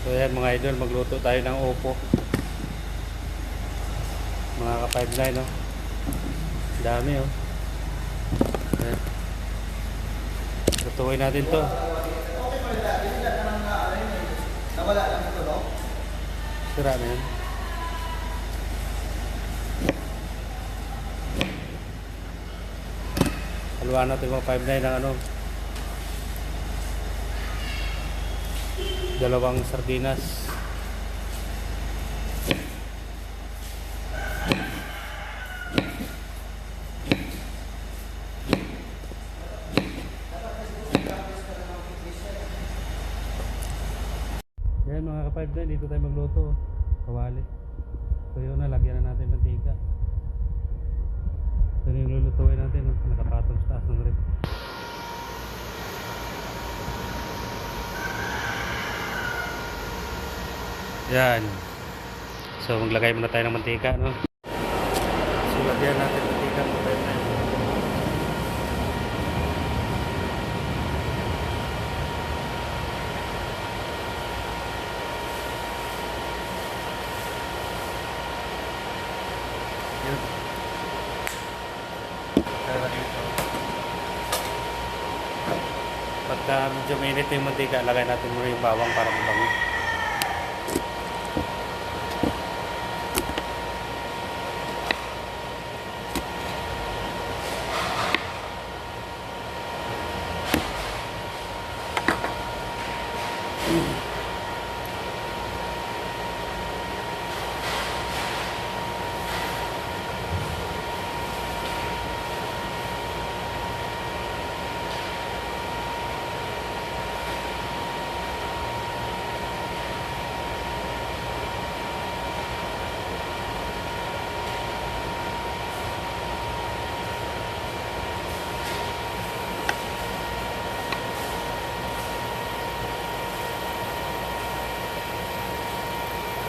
So ayan mga idol, magluto tayo ng upo. Mga ka-5 line, no? Dami, oh. Ayan. Lutuin natin to. Nawala lang ito, no? Sira na yan. Haluan natin mga 5 line ng ano, dalawang sardinas. Yan mga ka-5 line, dito tayo magluto. Kawali. So yun na, lagyan na natin mantika. Ito na yung lulutuin natin, nakapatong sa taas ng rep. Yan. So maglagay muna tayo ng mantika, no? So lagyan natin mantika po tayo. Yan. Kaya dito. Pagka medyo mainit yung mantika, lagay natin muna yung bawang para mabango.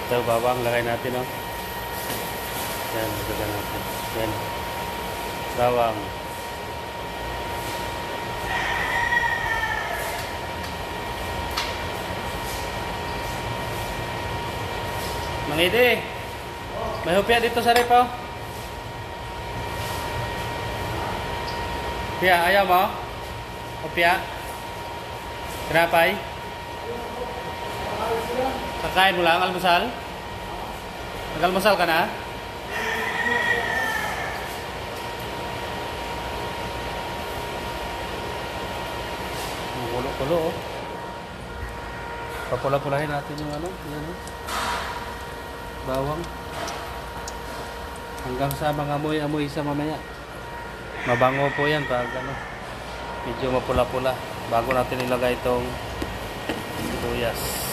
Ito, bawang, lagay natin, no? Yan, lagay natin. Yan. Bawang. Mangidi, may hupya dito sa rep, oh. Hupya, ayaw mo? Hupya? Tinapay? Kakain mo lang, almusal? Nag-almusal ka na? Kulo-kulo, oh. Papula-pulahin natin yung ano, yan, oh. Bawang. Hanggang sa mga amoy-amoy sa mamaya. Mabango po yan pag ano, medyo mapula-pula. Bago natin ilagay itong sibuyas.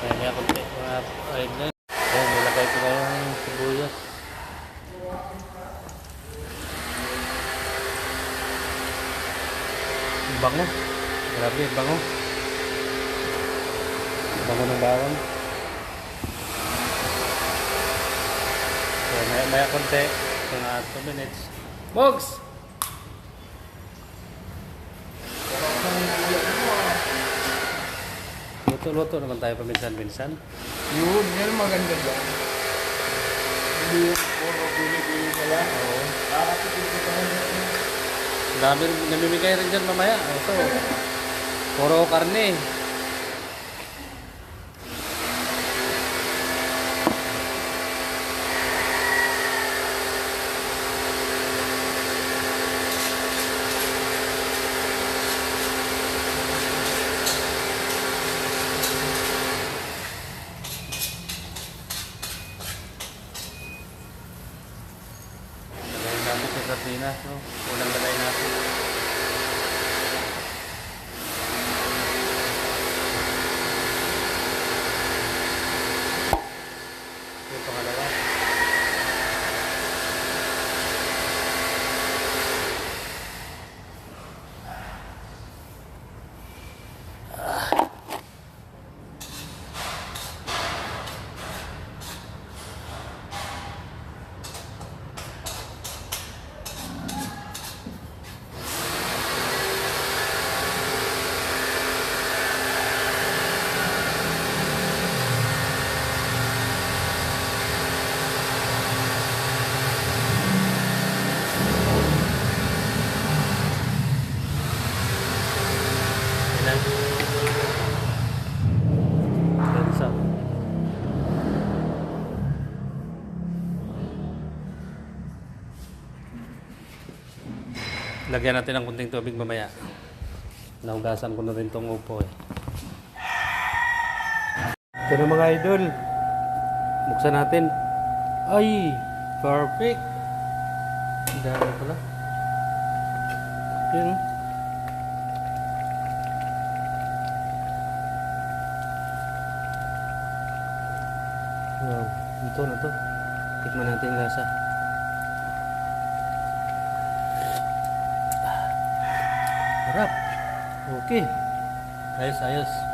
Ayan, may konti. Ayan, nilagay ko na yung sibuyas. Bango. Grabe, bango. Bango ng bawang. Ayan, maya konti. Mga 2 minutes. Bogs! Luto-luto naman tayo paminsan-minsan. Yun, yan maganda dyan. Hindi yung puro bili-bili na lang. Oo. Nakakatipid ko pa rin. Dami namimigay rin dyan mamaya. Ito. Puro karne. Lagay natin sa sardinas, no? Unang lagay natin. Lagyan natin ng kunting tubig mamaya. Nahugasan ko na rin tong upo eh. Ito na mga idol. Buksan natin. Ay! Perfect! Dami pala. Yun. Wow. Ito na to. Tikman natin yung lasa. Harap. Okay. Ayos, ayos.